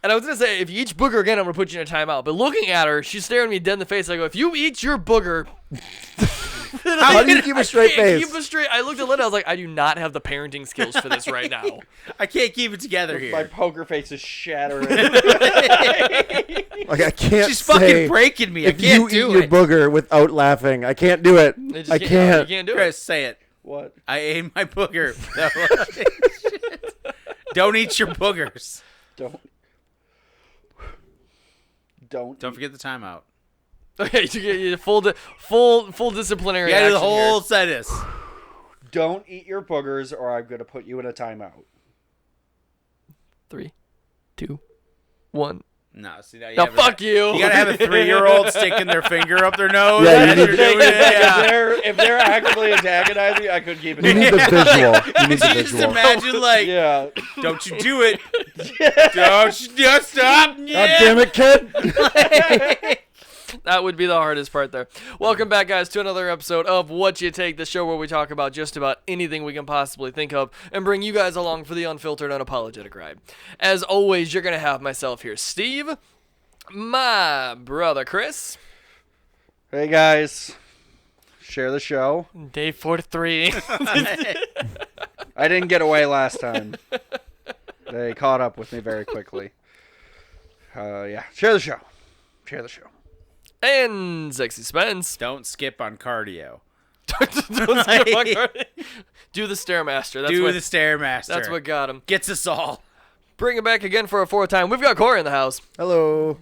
And I was going to say, if you eat booger again, I'm going to put you in a timeout. But looking at her, she's staring me dead in the face. I go, if you eat your booger... How do you keep a straight face? I looked at Linda. I was like, I do not have the parenting skills for this right now. I can't keep it together here. My poker face is shattering. Like I can't. She's fucking breaking me. I can't you do eat your it. booger without laughing, I can't do it. I can't. You can't do it. Chris, say it. What? I ate my booger. Don't eat your boogers. Don't forget the timeout. Okay, you get full disciplinary. Yeah, action the whole here. sentence. Don't eat your boogers, or I'm gonna put you in a timeout. 3, 2, 1. No, see now. Now fuck you. You gotta have a 3-year-old sticking their finger up their nose. Yeah, you as need you're to- doing it. If they're actively antagonizing, I couldn't keep it. You need the visual. You need the Just visual. imagine, like, Yeah. don't you do it. Don't you just stop. God damn it, kid! That would be the hardest part there. Welcome back, guys, to another episode of What You Take, the show where we talk about just about anything we can possibly think of and bring you guys along for the unfiltered, unapologetic ride. As always, you're going to have myself here, Steve, my brother, Chris. Hey guys, share the show. Day 43. I didn't get away last time. They caught up with me very quickly. Yeah, share the show. Share the show. And Sexy Spence. Don't skip on cardio. Do the Stairmaster. That's Do what, the Stairmaster. That's what got him. Gets us all. Bring it back again for a fourth time. We've got Corey in the house. Hello.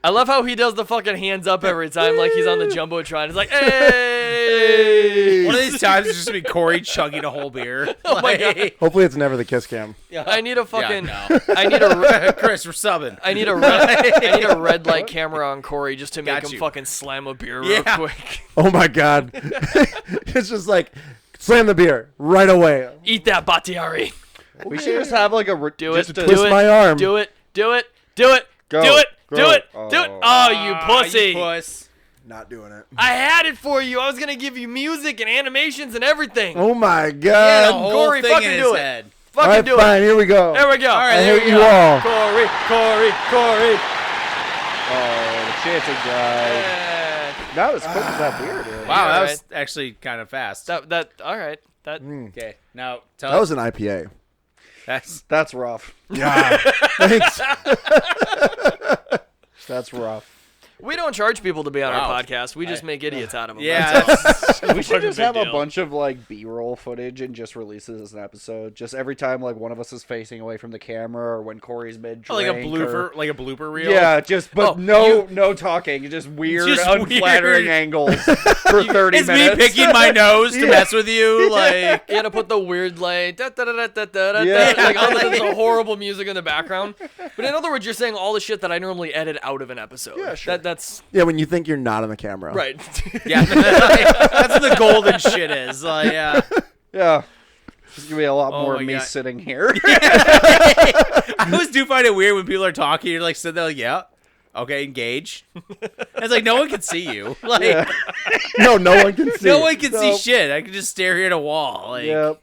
I love how he does the fucking hands up every time like he's on the Jumbotron. He's like, hey! One of these times it's just be Corey chugging a whole beer. Oh my God. Hopefully it's never the kiss cam. I need a fucking... Yeah, no. I need a... Chris, we're subbing. I need a red light camera on Corey just to make him fucking slam a beer real quick. Oh my God. It's just like, slam the beer right away. Eat that Battiari. We should just have like a Do it. just Do a- Twist it. my arm. Do it. Do it. Do it. Go. Do it. Go. Do it. Oh. Do it. Oh, you pussy. You puss. Not doing it. I had it for you. I was going to give you music and animations and everything. Oh my Yeah, the God. whole Corey, thing fucking in do his it. head. Fucking All right, do fine. it. Here we go. There we go. All right, I there hate we you go. all. Corey. Oh, the chanting guy. That was quick as that beer, dude. Wow, that All was actually kind of fast. All right. Okay, now tell That was an IPA. That's rough. Yeah. Thanks. That's rough. We don't charge people to be on our Wow. podcast. We just make idiots out of them. Yeah, That's all. We should just have big a deal. bunch of like B-roll footage and just release it as an episode. Just every time like one of us is facing away from the camera or when Corey's mid like a drink blooper reel. Yeah, just but Oh, no talking, just weird, Just unflattering weird. angles for 30 It's minutes. me picking my nose to mess with you, like. You gotta put the weird like da da da da da da da Yeah. like all the horrible music in the background. But in other words, you're saying all the shit that I normally edit out of an episode. Yeah, sure. That's Yeah, when you think you're not on the camera. right. Yeah, that's what the golden shit is. Like, yeah. Yeah. There's gonna be a lot Oh more my of me God. sitting here. I always do find it weird when people are talking. You're like sitting there, like, yeah, okay, engage. It's like no one can see you. Like, Yeah. No one can see. no one can see Nope. shit. I can just stare here at a wall. Like, Yep.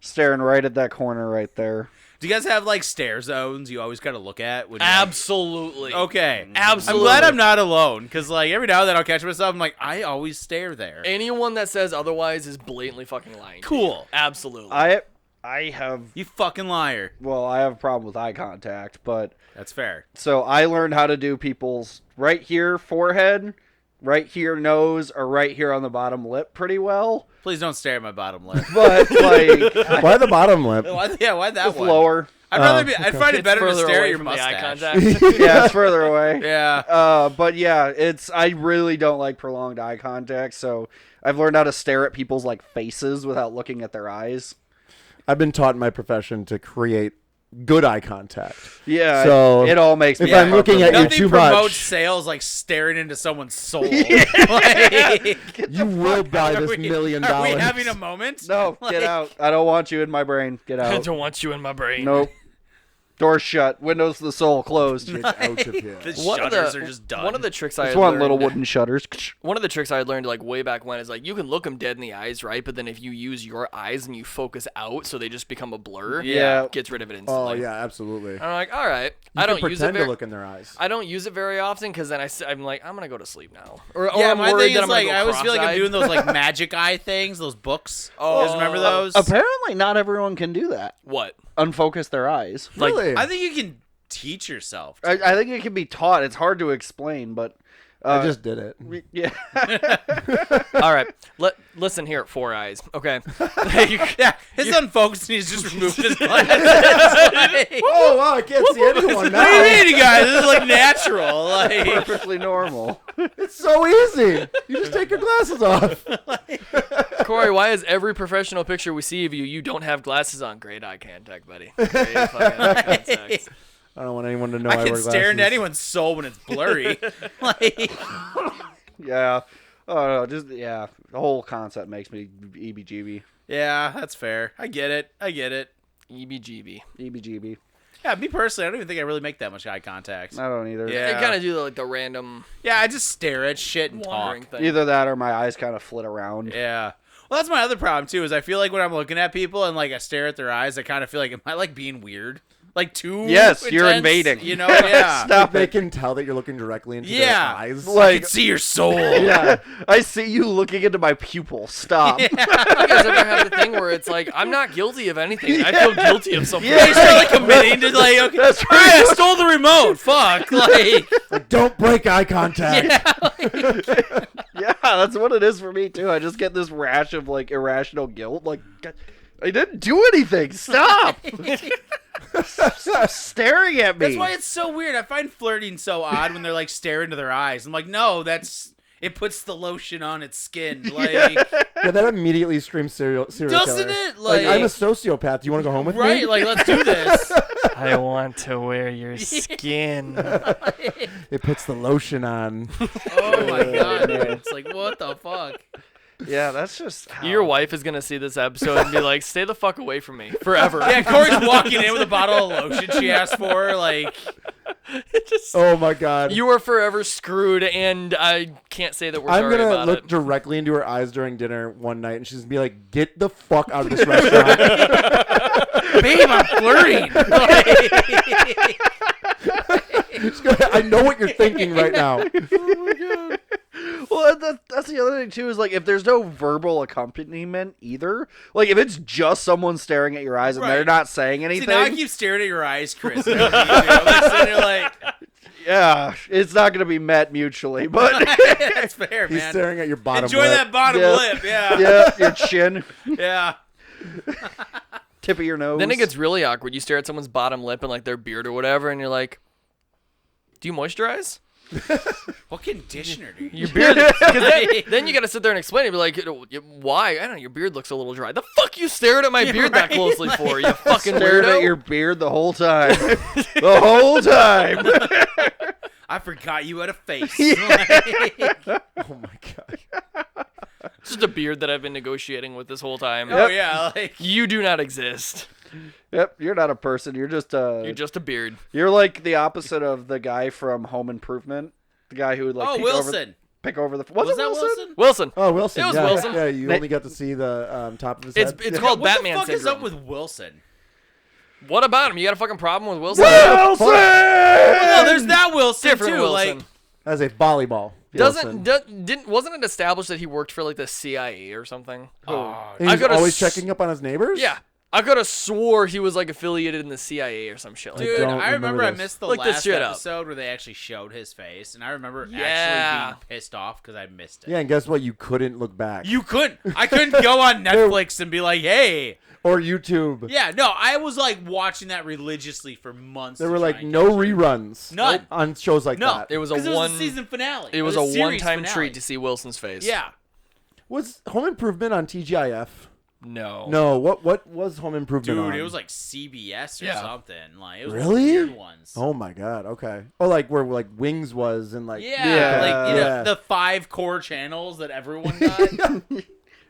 Staring right at that corner right there. do you guys have like stare zones you always gotta look at? When Absolutely. Okay. Absolutely. I'm glad I'm not alone, because like every now and then I'll catch myself. I'm like, I always stare there. Anyone that says otherwise is blatantly fucking lying. to you. Cool. Absolutely. I have You fucking liar. I have a problem with eye contact, but That's fair. so I learned how to do people's right here forehead, right here nose, or right here on the bottom lip pretty well. Please don't stare at my bottom lip. But like Why the bottom lip? Why that just one? lower. I'd rather be. okay. I'd find it It's better to further stare away at your from the eye mustache. contact. Yeah, it's further away. Yeah. But yeah, I really don't like prolonged eye contact, so I've learned how to stare at people's like faces without looking at their eyes. I've been taught in my profession to create good eye contact. Yeah, So, it all makes me if I'm looking at you Nothing too promotes much, sales like staring into someone's soul. Like, you will buy this $1 million. Are we having a moment? No, Like, get out. I don't want you in my brain. Get I out. don't want you in my brain. Nope. Doors shut. Windows to the soul closed. Get out of here. The One of shutters the are just done. one of the tricks I Just had want learned, little wooden shutters. one of the tricks I had learned like way back when is like you can look them dead in the eyes, right? But then if you use your eyes and you focus out, so they just become a blur. Yeah. Gets rid of it Oh instantly. yeah, absolutely. And I'm like, all right. You I can don't use it pretend very. to look in their eyes. I don't use it very often because then I'm like, I'm gonna go to sleep now. Or Yeah, I'm my worried thing that is I'm gonna like go I always feel like I'm cross-eyed. doing those like magic eye things, those books. Oh. You guys remember those? Apparently, not everyone can do that. What? Unfocus their eyes. Really? I think you can teach yourself. I think it can be taught. It's hard to explain, but I just did it. yeah. All right. Listen here at Four Eyes. Okay. Yeah, his unfocused and he's just removed his glasses. Oh wow, I can't see anyone now. What do you mean, you guys? This is like natural. Like, Perfectly normal. It's so easy. You just take your glasses off. Corey, why is every professional picture we see of you, you don't have glasses on? Great eye contact, buddy. Great fucking eye contact. I don't want anyone to know I, I wear can glasses. stare into anyone's soul when it's blurry. Like, Yeah. Oh no, just yeah. The whole concept makes me EBGB. yeah, that's fair. I get it. EBGB. EBGB. Yeah, me personally, I don't even think I really make that much eye contact. I don't either. Yeah. They kind of do like the random Yeah, I just stare at shit and wandering talk. thing. Either that or my eyes kind of flit around. Yeah. Well, that's my other problem too. Is I feel like when I'm looking at people and like I stare at their eyes, I kind of feel like am I like being weird? Like too Yes, you're intense? invading. You know? Yeah. Stop They it. can tell that you're looking directly into Yeah. their eyes. I Like, can see your soul. yeah, I see you looking into my pupil. Stop. You guys ever have the thing where it's like, I'm not guilty of anything. I feel guilty of something. Yeah, you start like committing to like, okay, That's all right, I stole the remote. Fuck, like, Like, don't break eye contact. Yeah, that's what it is for me too. I just get this rash of like irrational guilt. Like, God, I didn't do anything. Stop. Stop staring at me. that's why it's so weird. I find flirting so odd when they're like staring into their eyes. I'm like, no, it puts the lotion on its skin. Like, Yeah, that immediately screams serial doesn't killer. it? Like, I'm a sociopath. Do you want to go home with me? right? Like, let's do this. I want to wear your skin. It puts the lotion on. Oh my god, dude. It's like, what the fuck? Yeah, that's just how... Your wife is gonna see this episode and be like, "Stay the fuck away from me forever." Yeah, Corey's walking in with a bottle of lotion she asked for. Like, It just, Oh my god. you are forever screwed, and I can't say that we're I'm sorry gonna about look it. directly into her eyes during dinner one night, and she's gonna be like, "Get the fuck out of this restaurant!" babe, I'm flirting. Like, She's gonna- I know what you're thinking right now. Well, that's the other thing too. Is like if there's no verbal accompaniment either. Like if it's just someone staring at your eyes and Right. they're not saying see, anything. now I keep staring at your eyes, Chris. I'm like, sitting there like, yeah, it's not gonna be met mutually. But that's fair, He's man. staring at your bottom Enjoy lip. that bottom Yeah. lip. Yeah. yeah, your chin, Yeah. tip of your nose. Then it gets really awkward. You stare at someone's bottom lip and like their beard or whatever, and you're like, "Do you moisturize?" What conditioner do you Your beard. Then you gotta sit there and explain it. Be like, "Why? I don't know. Your beard looks a little dry." The fuck you stared at my beard that right. closely for? You fucking stared weirdo. at your beard the whole time. The whole time. I forgot you had a face. Oh my god. It's just a beard that I've been negotiating with this whole time. Oh yeah, like You do not exist. Yep, you're not a person. You're just You're just a beard. You're like the opposite of the guy from Home Improvement. The guy who would like Wilson. pick over the. Was it that Wilson? Wilson? Wilson. Oh, Wilson. It was yeah. Wilson. Yeah, you They- only got to see the top of his It's head. it's called What Batman the fuck syndrome. is up with Wilson? What about him? You got a fucking problem with Wilson? Wilson. Oh, no, there's that Wilson Different too. Wilson. Like, As a volleyball. Wilson. Wasn't it established that he worked for like the CIA or something? oh, And I he's could've always s- checking up on his neighbors? Yeah. I could have swore he was like affiliated in the CIA or some shit like dude, that. don't I remember remember I this. missed the Look this last shit up. episode where they actually showed his face, and I remember Yeah. actually being pissed off because I missed it. Yeah, and guess what? You couldn't look back. You couldn't. I couldn't go on Netflix and be like, hey. Or YouTube. Yeah, no, I was like watching that religiously for months. There to were try like and no catch it. reruns. None. On shows like No, that. It was a 'Cause one. the season finale. It was or a the series one-time finale. treat to see Wilson's face. Yeah. Was Home Improvement on TGIF? No. No. What was Home Improvement on? Dude, it was like CBS or Yeah. something. Like it was Really? weird ones. Oh my god. Okay. Oh, like where like Wings was and like. Yeah, like you know Yeah. the 5 core channels that everyone got.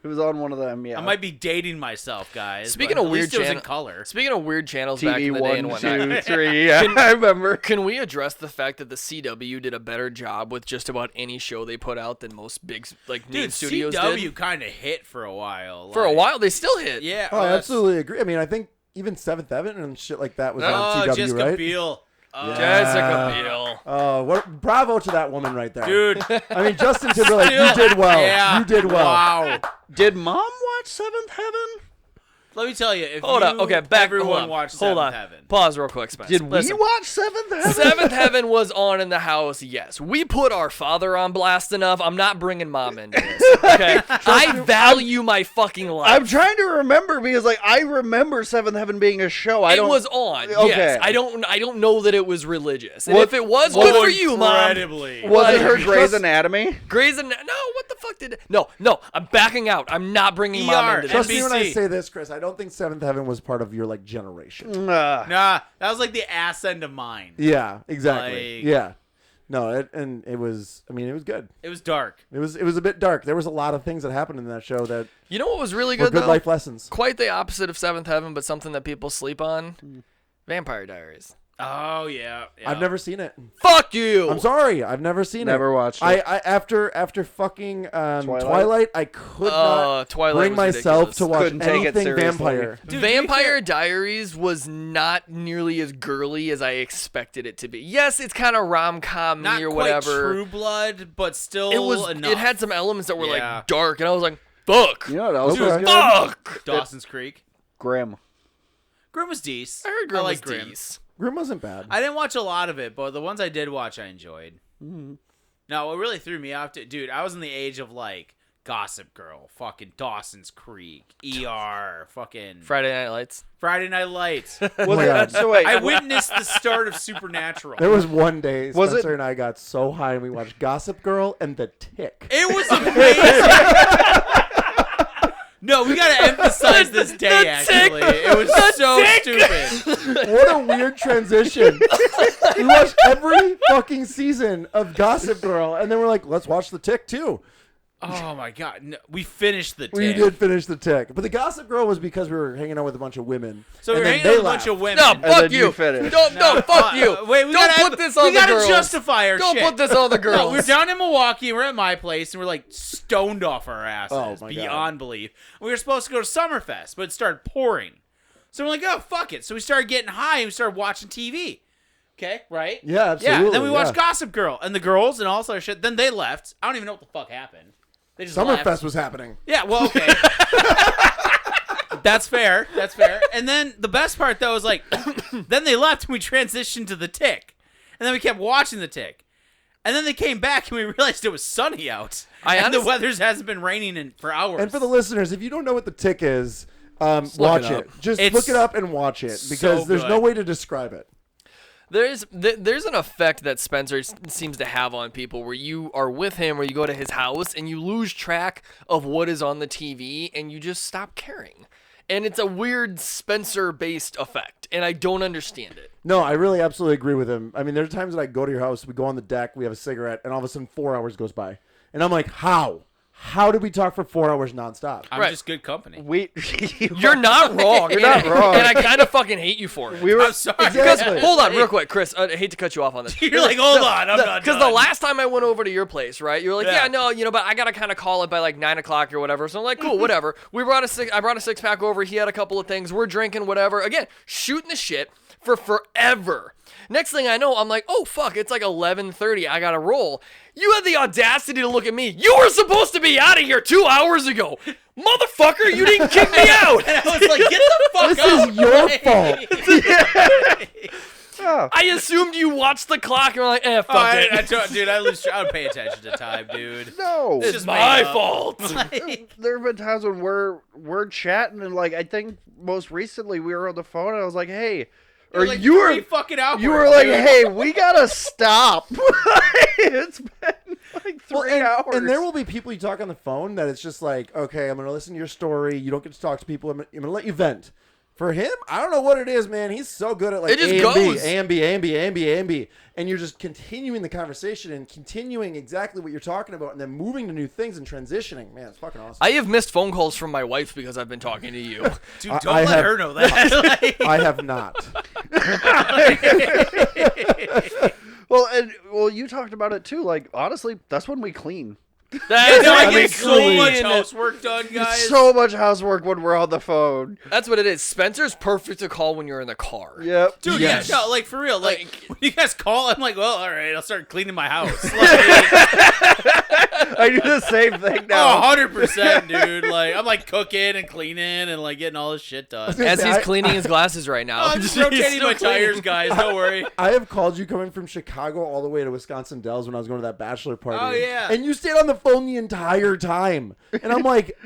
It was on one of them. Yeah. I might be dating myself, guys. Speaking but of at weird least it was in channel- color. Speaking of weird channels back TV in the day and 1, whatnot, 2, 3. Yeah, I remember. can we address the fact that the CW did a better job with just about any show they put out than most big like name Dude, studios CW did? kind of hit for a while. For a while, they still hit. Yeah. Oh, I that's- absolutely agree. I mean, I think even Seventh Heaven and shit like that was Oh, on CW, Jessica right? Biel. Jessica Biel. What? Bravo to that woman right there, Dude. I mean, Justin Timberlake, you did well. Yeah. You did well. Wow. Did Mom watch Seventh Heaven? Let me tell you, if Hold on. Okay, back. everyone hold on. watched Hold Seventh on. Heaven. Pause real quick, Spence. Did Listen. we watch Seventh Heaven? Seventh Heaven was on in the house, yes. We put our father on blast enough. I'm not bringing mom into this. Okay, I value my fucking life. I'm trying to remember because, like, I remember Seventh Heaven being a show. It was on. Okay. Yes. I don't know that it was religious. And What- if it was, good for you, mom. Incredibly. Was it her Like, Grey's Anatomy? Grey's Anatomy. No, what the fuck did? No. I'm backing out. I'm not bringing mom ER. into Trust this. me when I NBC. say this, Chris. I don't think Seventh Heaven was part of your like generation. Nah. Nah, that was like the ass end of mine. Yeah, exactly. Like- Yeah, no, it was. I mean, it was good. It was dark. It was a bit dark. There was a lot of things that happened in that show that You know what was really were good good though? life lessons. Quite the opposite of Seventh Heaven, but something that people sleep on. Vampire Diaries. Oh yeah. I've never seen it. Fuck you. I'm sorry, I've never seen it. Never watched it. I after fucking Twilight, I could not Twilight bring was myself ridiculous. to watch Couldn't take it anything seriously. vampire. Dude, Vampire Diaries was not nearly as girly as I expected it to be. Yes, it's kind of rom-com Not or quite whatever. True Blood, but still It was. enough. It had some elements that were Yeah. like dark, and I was like, "Fuck, You know what else Okay. was good? fuck." Dawson's Creek. Grimm. Grimm was decent. I heard Grimm like was Grimm. decent. Grimm wasn't bad. I didn't watch a lot of it, but the ones I did watch, I enjoyed. No, what really threw me off, dude, I was in the age of like Gossip Girl, fucking Dawson's Creek, ER, fucking Friday Night Lights. Friday Night Lights. Was my it? God. So wait, I witnessed the start of Supernatural. There was one day Was Spencer it- and I got so high and we watched Gossip Girl and The Tick. It was amazing. No, we gotta emphasize this day. Actually, it was so stupid. What a weird transition. We watched every fucking season of Gossip Girl and then we're like, let's watch The Tick too. Oh my god, no, we finished the. We Tick. did finish The Tick. But the Gossip Girl was because we were hanging out with a bunch of women. So and we're then hanging they out with a bunch laughed. of women. No, And fuck then you. you finish. Don't fuck you. Wait, we don't gotta put this on we the gotta girls. justify our Don't shit. put this on the girls. No, we were down in Milwaukee. We're at my place, and we're like stoned off our asses Oh, my beyond belief. We were supposed to go to Summerfest, but it started pouring. So we're like, oh fuck it. So we started getting high and we started watching TV. Okay, right? Yeah, absolutely. Yeah. Then we watched yeah. Gossip Girl and the girls and all this other shit. Then they left. I don't even know what the fuck happened. They just left. Summerfest was happening. Yeah, well, okay. That's fair. That's fair. And then the best part, though, is like, then they left and we transitioned to The Tick. And then we kept watching The Tick. And then they came back and we realized it was sunny out. And the weather's hasn't been raining for hours. And for the listeners, if you don't know what The Tick is, look watch it it. up. Just It's look it up and watch it because so there's good. no way to describe it. There's an effect that Spencer seems to have on people where you are with him or you go to his house and you lose track of what is on the TV and you just stop caring. And it's a weird Spencer-based effect, and I don't understand it. No, I really absolutely agree with him. I mean, there's times that I go to your house, we go on the deck, we have a cigarette, and all of a sudden 4 hours goes by. And I'm like, how? How did we talk for 4 hours nonstop? I'm Right. just good company. we. You're not wrong. You're not wrong. And I kind of fucking hate you for it. We were. I'm sorry. Because, Exactly. hold on, real quick, Chris. I hate to cut you off on this. You're like, hold on, I'm not Because the done. last time I went over to your place, right? You were like, Yeah. yeah, no, but I gotta kind of call it by like 9 o'clock or whatever. So I'm like, cool, whatever. I brought a 6-pack over. He had a couple of things. We're drinking, whatever. Again, shooting the shit for forever. Next thing I know, I'm like, oh fuck, it's like 11:30. I gotta roll. You had the audacity to look at me. You were supposed to be out of here 2 hours ago, motherfucker. You didn't kick me out. And I was like, get the fuck This out. is your fault. Oh. I assumed you watched the clock and were like, fuck it. Dude, I don't pay attention to time, dude. No. It's just my made up. fault. There have been times when we're chatting and like I think most recently we were on the phone and I was like, hey, or Like you were 3 fucking hours. you were like, hey, we gotta stop. It's been like 3 hours. And there will be people you talk on the phone that it's just like, okay, I'm going to listen to your story. You don't get to talk to people. I'm going to let you vent. For him, I don't know what it is, man. He's so good at like It just A goes. and B, A and B, A and B, A and B. And you're just continuing the conversation and continuing exactly what you're talking about and then moving to new things and transitioning. Man, it's fucking awesome. I have missed phone calls from my wife because I've been talking to you. Dude, don't I let have- her know that. Like, I have not. Well, you talked about it too. Like, honestly, that's when we clean. That's I what get we so much clean. housework done, guys. So much housework when we're on the phone. That's what it is. Spencer's perfect to call when you're in the car. Yep. Dude, Yes. yeah, no, like for real. Like when you guys call, I'm like, well, all right, I'll start cleaning my house. Like, I do the same thing oh, now. 100%, dude. Like I'm like cooking and cleaning and like getting all this shit done. As he's I- cleaning his glasses right now. Oh, I'm just He's rotating still my tires, cleaning. guys. Don't worry. I have called you coming from Chicago all the way to Wisconsin Dells when I was going to that bachelor party. Oh, yeah. And you stayed on the phone the entire time. And I'm like,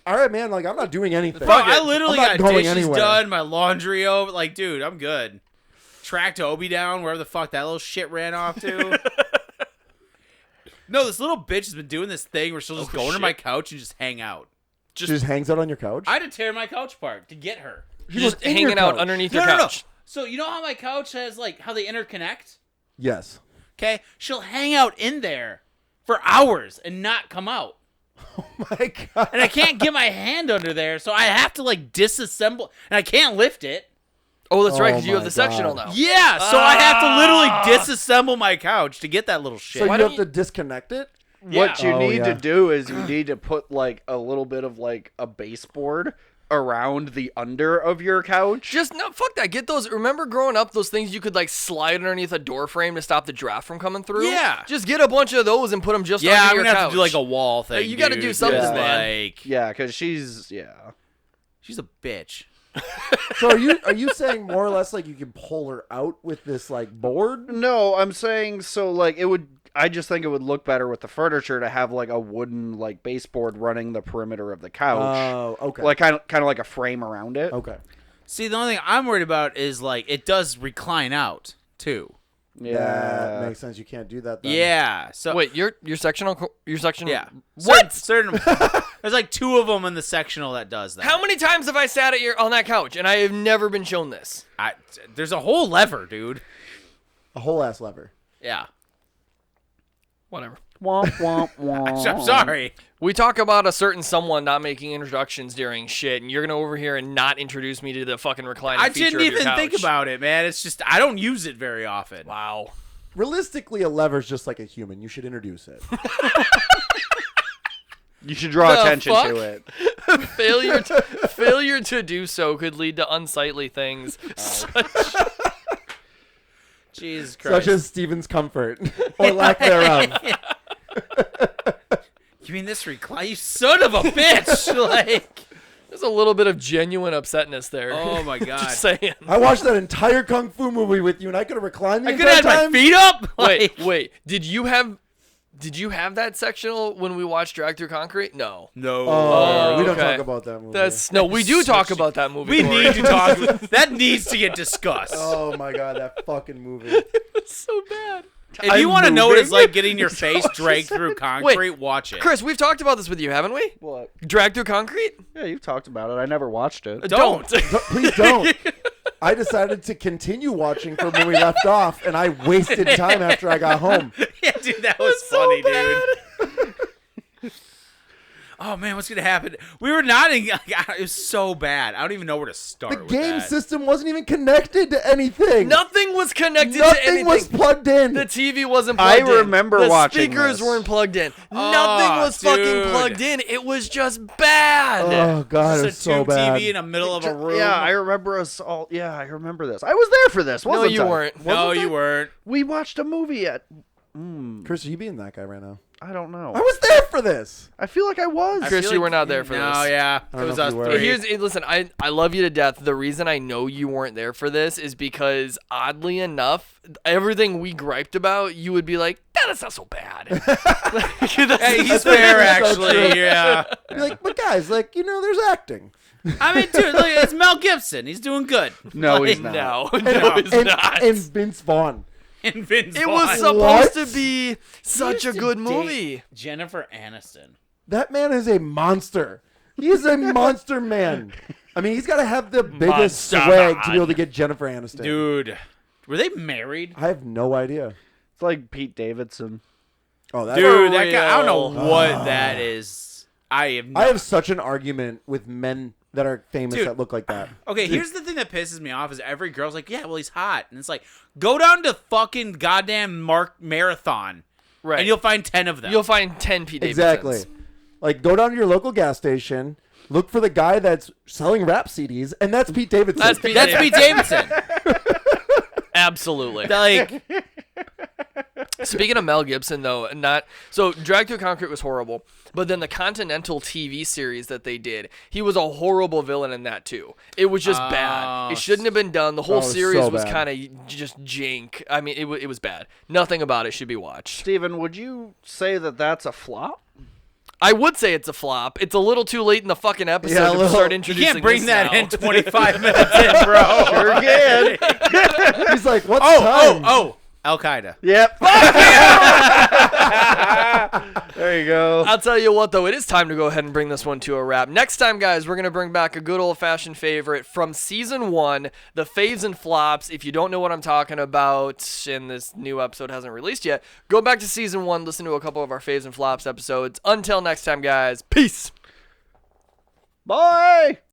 all right, man, like I'm not doing anything. Bro, I literally I'm not got going dishes anywhere. done, my laundry over. Like, dude, I'm good. Tracked Obi down, wherever the fuck that little shit ran off to. No, this little bitch has been doing this thing where she'll just go under my couch and just hang out. She just hangs out on your couch? I had to tear my couch apart to get her. She Just goes in your hanging out couch. underneath No, your no, no. couch. So you know how my couch has like how they interconnect? Yes. Okay, she'll hang out in there for hours and not come out. Oh my God. And I can't get my hand under there, so I have to like disassemble, and I can't lift it. Oh, that's right, Oh because you have my the sectional God. now. Yeah, so I have to literally disassemble my couch to get that little shit. So you don't have to disconnect it? What you Oh, need yeah. to do is you need to put like a little bit of like a baseboard around the under of your couch. Just no, fuck that. Get those. Remember growing up, those things you could like slide underneath a door frame to stop the draft from coming through. Yeah. just get a bunch of those and put them just yeah, under I'm your gonna couch. have to do like a wall thing. you gotta dude. do something, Just, man. Like, Yeah, because she's she's a bitch. So are you saying more or less like you can pull her out with this like board? No, I'm saying so like it would. I just think it would look better with the furniture to have like a wooden like baseboard running the perimeter of the couch, Oh, okay. like kind of like a frame around it. Okay. See, the only thing I'm worried about is like it does recline out too. Yeah, That makes sense. You can't do that then. Yeah. So Wait, your sectional. yeah. What? Certain there's like 2 of them in the sectional that does that. How many times have I sat on that couch and I have never been shown this? There's a whole lever, dude. A whole ass lever. Yeah. Whatever. Womp womp womp. I'm sorry. We talk about a certain someone not making introductions during shit, and you're gonna over here and not introduce me to the fucking reclining I feature didn't of your even couch. think about it, man. It's just I don't use it very often. Wow. Realistically, a lever's just like a human. You should introduce it. You should draw The attention fuck? to it. failure to do so could lead to unsightly things. Jesus Christ. Such as Steven's comfort or lack thereof. You mean this recline? You son of a bitch! Like, There's a little bit of genuine upsetness there. oh my god. Just saying. I watched that entire kung fu movie with you, and I could have reclined the I could entire have had my time. feet up. Like, Wait. Did you have that sectional when we watched Drag Through Concrete? No. no. Oh, we don't okay. talk about that movie. We do talk about that movie. We Corey. need to talk. That needs to get discussed. Oh my god, that fucking movie. It's so bad. If you I'm want to know what it's moving? like getting your face dragged through concrete, watch it. Chris, we've talked about this with you, haven't we? What? Drag Through Concrete? Yeah, you've talked about it. I never watched it. Don't. Please don't. I decided to continue watching from when we left off, and I wasted time after I got home. Yeah, dude, that was so funny, bad. dude. Oh man, what's gonna happen? We were nodding. It was so bad. I don't even know where to start. The with game that. system wasn't even connected to anything. Nothing was connected to Nothing anything. was plugged in. The TV wasn't plugged in. I remember the watching speakers this. weren't plugged in. Oh, Nothing was fucking dude. plugged in. It was just bad. Oh god, Just a it's so tube bad. TV in the middle of a room. Yeah, I remember us all. Yeah, I remember this. I was there for this. No, Wasn't you I? weren't. No, Wasn't you it? weren't. We watched a movie at. Chris, are you being that guy right now? I don't know. I was there for this. I feel like I was. Chris, feel you like- were not there for no, this. yeah, I it don't was know if us you were. three. Listen, I love you to death. The reason I know you weren't there for this is because, oddly enough, everything we griped about, you would be like, that's not so bad. Hey, he's That's fair, so actually. true. Yeah. You're like, but guys, like, there's acting. I mean, dude, look, it's Mel Gibson. He's doing good. No, he's Like, not. No, he's and, not. And Vince Vaughn. And Vince It was Vaughn. supposed What? to be such a used to good date movie. Jennifer Aniston. That man is a monster. He is a monster man. I mean, he's got to have the biggest Monster swag to be Man. able to get Jennifer Aniston. Dude, were they married? I have no idea. It's like Pete Davidson. Oh, that's Dude, that guy, I don't know real. what that is. I I have such an argument with men that are famous Dude. that look like that. Okay, here's the thing that pisses me off is every girl's like, yeah, well, he's hot. And it's like, go down to fucking goddamn Marathon. Right. And you'll find 10 of them. You'll find 10 Pete Davidsons. Exactly. Like, go down to your local gas station, look for the guy that's selling rap CDs, and that's Pete Davidson. That's Pete That's Pete Davidson. Absolutely. Like, Speaking of Mel Gibson, though, Drag Through Concrete was horrible, but then the Continental TV series that they did, he was a horrible villain in that too. It was just bad. It shouldn't have been done. The whole it was series so was bad. kind of just jank. I mean, it was bad. Nothing about it should be watched. Steven, would you say that that's a flop? I would say it's a flop. It's a little too late in the fucking episode Yeah, a to little- start you introducing can't bring this that now. in 25 minutes in, bro. Sure can. He's like, what's time? Oh, Al-Qaeda. Yep. There you go. I'll tell you what, though, it is time to go ahead and bring this one to a wrap. Next time, guys, we're going to bring back a good old-fashioned favorite from Season 1, the faves and flops. If you don't know what I'm talking about and this new episode hasn't released yet, go back to Season 1, listen to a couple of our faves and flops episodes. Until next time, guys, peace! Bye.